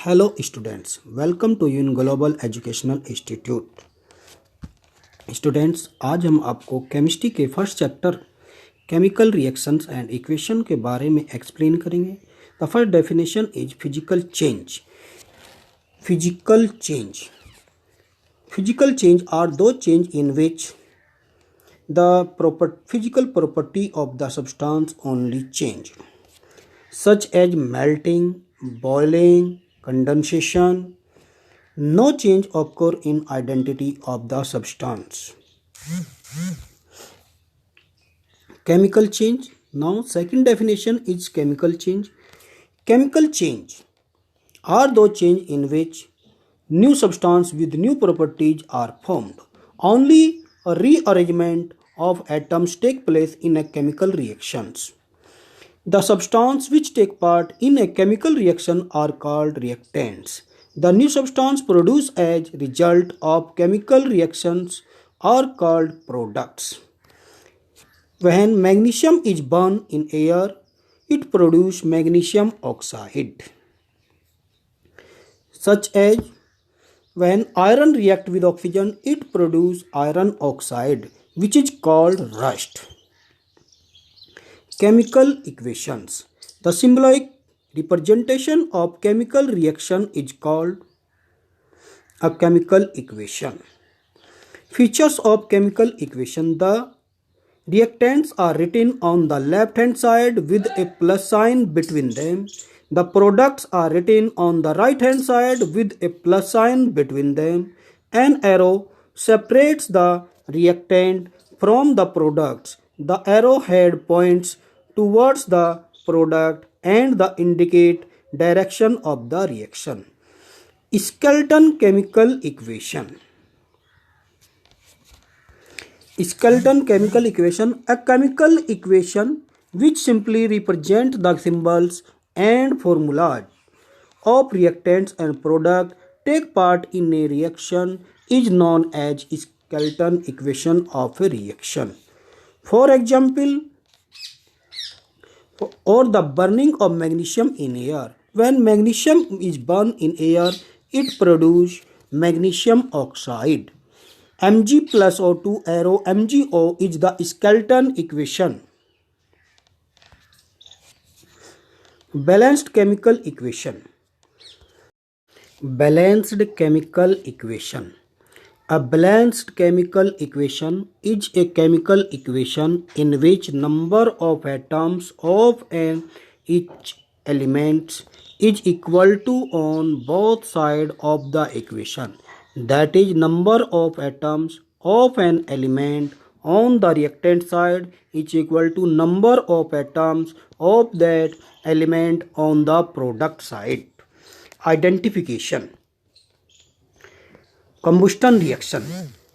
Hello students, welcome to यून global educational institute. Students, आज हम आपको केमिस्ट्री के first chapter chemical reactions and equation के बारे में एक्सप्लेन करेंगे। The first definition is physical change. Physical change are those change in which the physical property of the substance only change, such as melting, boiling, condensation. No change occur in identity of the substance. Chemical change. Now, second definition is chemical change. Chemical change are those change in which new substance with new properties are formed. Only a rearrangement of atoms take place in a chemical reactions. The substances which take part in a chemical reaction are called reactants. The new substance produced as result of chemical reactions are called products. When magnesium is burned in air, it produces magnesium oxide. Such as when iron reacts with oxygen, it produces iron oxide, which is called rust. Chemical equations. The symbolic representation of chemical reaction is called a chemical equation. Features of chemical equation. The reactants are written on the left hand side with a plus sign between them. The products are written on the right hand side with a plus sign between them. An arrow separates the reactant from the products. The arrowhead points towards the product and the indicate direction of the reaction. Skeleton chemical equation. Skeleton chemical equation, a chemical equation which simply represents the symbols and formulas of reactants and product take part in a reaction is known as skeleton equation of a reaction. For example, or the burning of magnesium in air. When magnesium is burned in air, it produces magnesium oxide. Mg plus O2 arrow MgO is the skeleton equation. Balanced chemical equation. Balanced chemical equation. A balanced chemical equation is a chemical equation in which number of atoms of each element is equal to on both sides of the equation. That is, number of atoms of an element on the reactant side is equal to number of atoms of that element on the product side. Identification. Combustion reaction.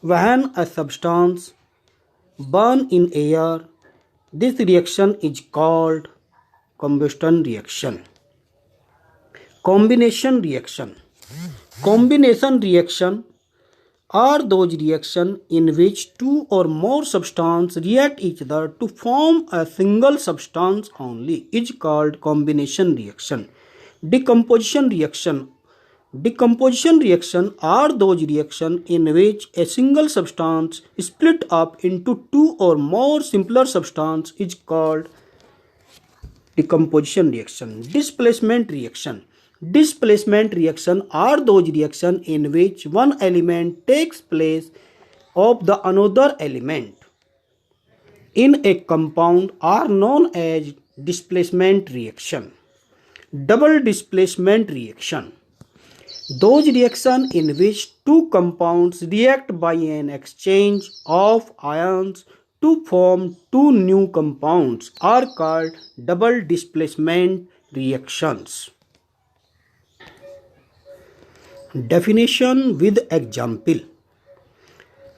When a substance burns in air, this reaction is called combustion reaction. Combination reaction. Combination reaction are those reactions in which two or more substances react each other to form a single substance only is called combination reaction. Decomposition reaction. Decomposition reaction are those reactions in which a single substance is split up into two or more simpler substances is called decomposition reaction. Displacement reaction. Displacement reaction are those reactions in which one element takes place of the another element in a compound are known as displacement reaction. Double displacement reaction. Those reactions in which two compounds react by an exchange of ions to form two new compounds are called double displacement reactions. Definition with example.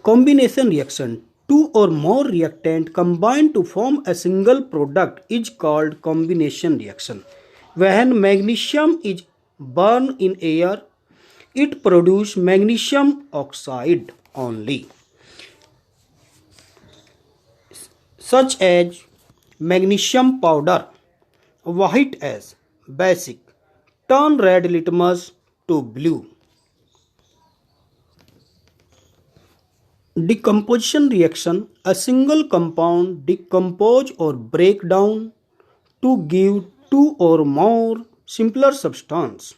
Combination reaction. Two or more reactants combine to form a single product is called combination reaction. When magnesium is burned in air, it produces magnesium oxide only, such as magnesium powder, white as basic, turn red litmus to blue. Decomposition reaction, a single compound decompose or break down to give two or more simpler substance.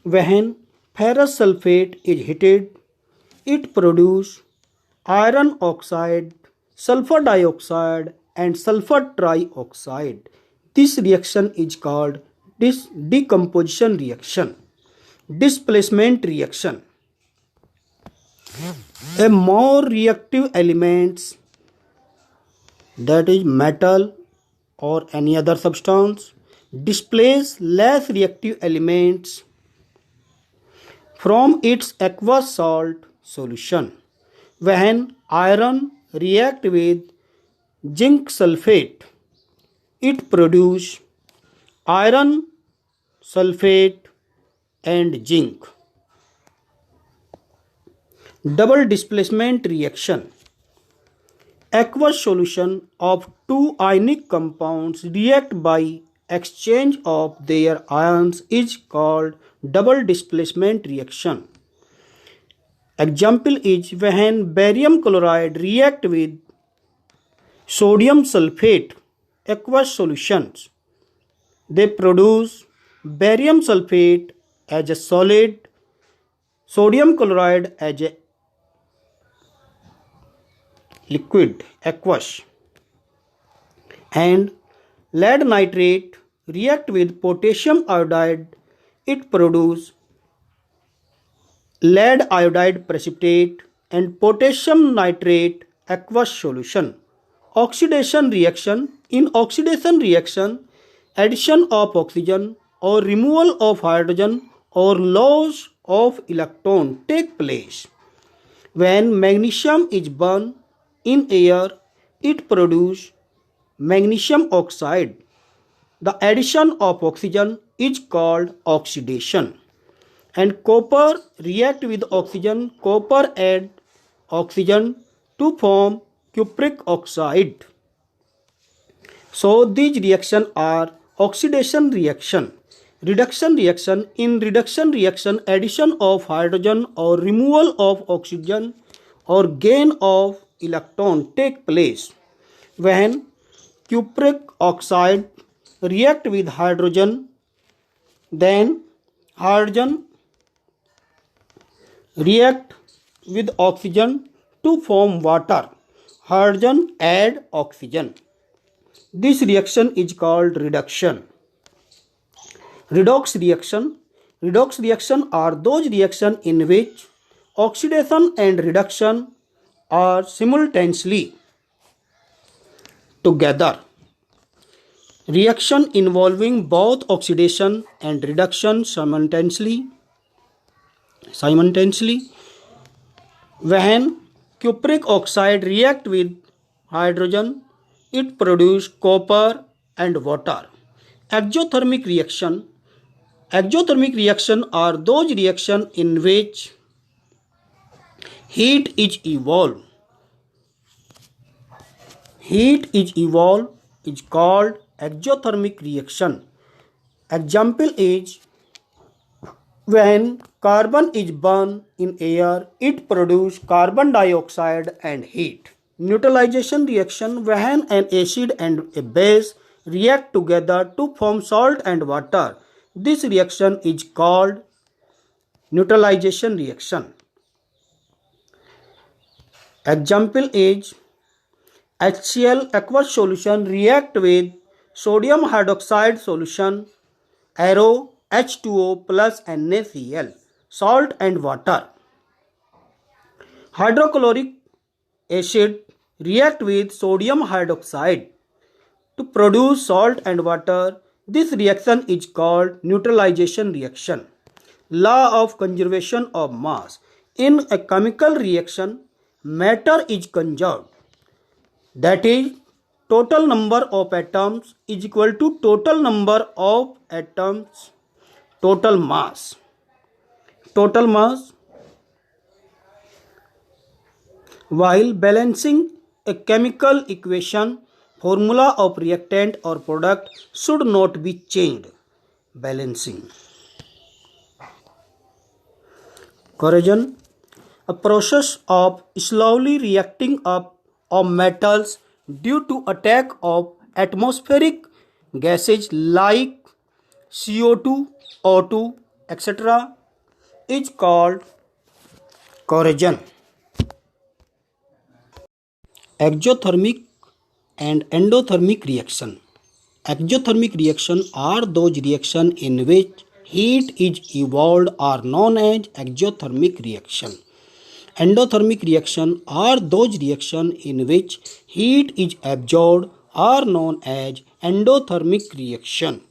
When ferrous sulfate is heated, it produces iron oxide, sulfur dioxide and sulfur trioxide. This reaction is called decomposition reaction. Displacement reaction. A more reactive elements, that is metal or any other substance, displace less reactive elements from its aqueous salt solution. When iron react with zinc sulfate, it produces iron sulfate and zinc. Double displacement reaction. Aqueous solution of two ionic compounds react by exchange of their ions is called double displacement reaction. Example is when barium chloride react with sodium sulfate aqueous solutions. They produce barium sulfate as a solid, sodium chloride as a liquid aqueous, and lead nitrate react with potassium iodide, it produces lead iodide precipitate and potassium nitrate aqueous solution. Oxidation reaction. In oxidation reaction, addition of oxygen or removal of hydrogen or loss of electron take place. When magnesium is burned in air, it produces magnesium oxide. The addition of oxygen is called oxidation. And copper react with oxygen. Copper add oxygen to form cupric oxide. So these reactions are oxidation reaction. Reduction reaction. In reduction reaction, addition of hydrogen or removal of oxygen or gain of electron take place. When cupric oxide react with hydrogen, then hydrogen react with oxygen to form water. Hydrogen add oxygen. This reaction is called reduction. Redox reaction. Redox reaction are those reactions in which oxidation and reduction are simultaneously together. Reaction involving both oxidation and reduction simultaneously. When cupric oxide react with hydrogen, it produces copper and water. Exothermic reaction. Exothermic reaction are those reactions in which heat is evolved. Heat is evolved is called exothermic reaction. Example is when carbon is burned in air, it produces carbon dioxide and heat. Neutralization reaction. When an acid and a base react together to form salt and water, this reaction is called neutralization reaction. Example is HCl aqueous solution react with sodium hydroxide solution, arrow H2O plus NaCl, salt and water. Hydrochloric acid react with sodium hydroxide to produce salt and water. This reaction is called neutralization reaction. Law of conservation of mass. In a chemical reaction, matter is conserved. That is, total number of atoms is equal to total number of atoms, total mass. Total mass. While balancing a chemical equation, formula of reactant or product should not be changed. Balancing. Corrosion, a process of slowly reacting up of metals due to attack of atmospheric gases like CO2, O2, etc. is called corrosion. Exothermic and endothermic reaction. Exothermic reaction are those reactions in which heat is evolved are known as exothermic reaction. Endothermic reaction are those reactions in which heat is absorbed are known as endothermic reaction.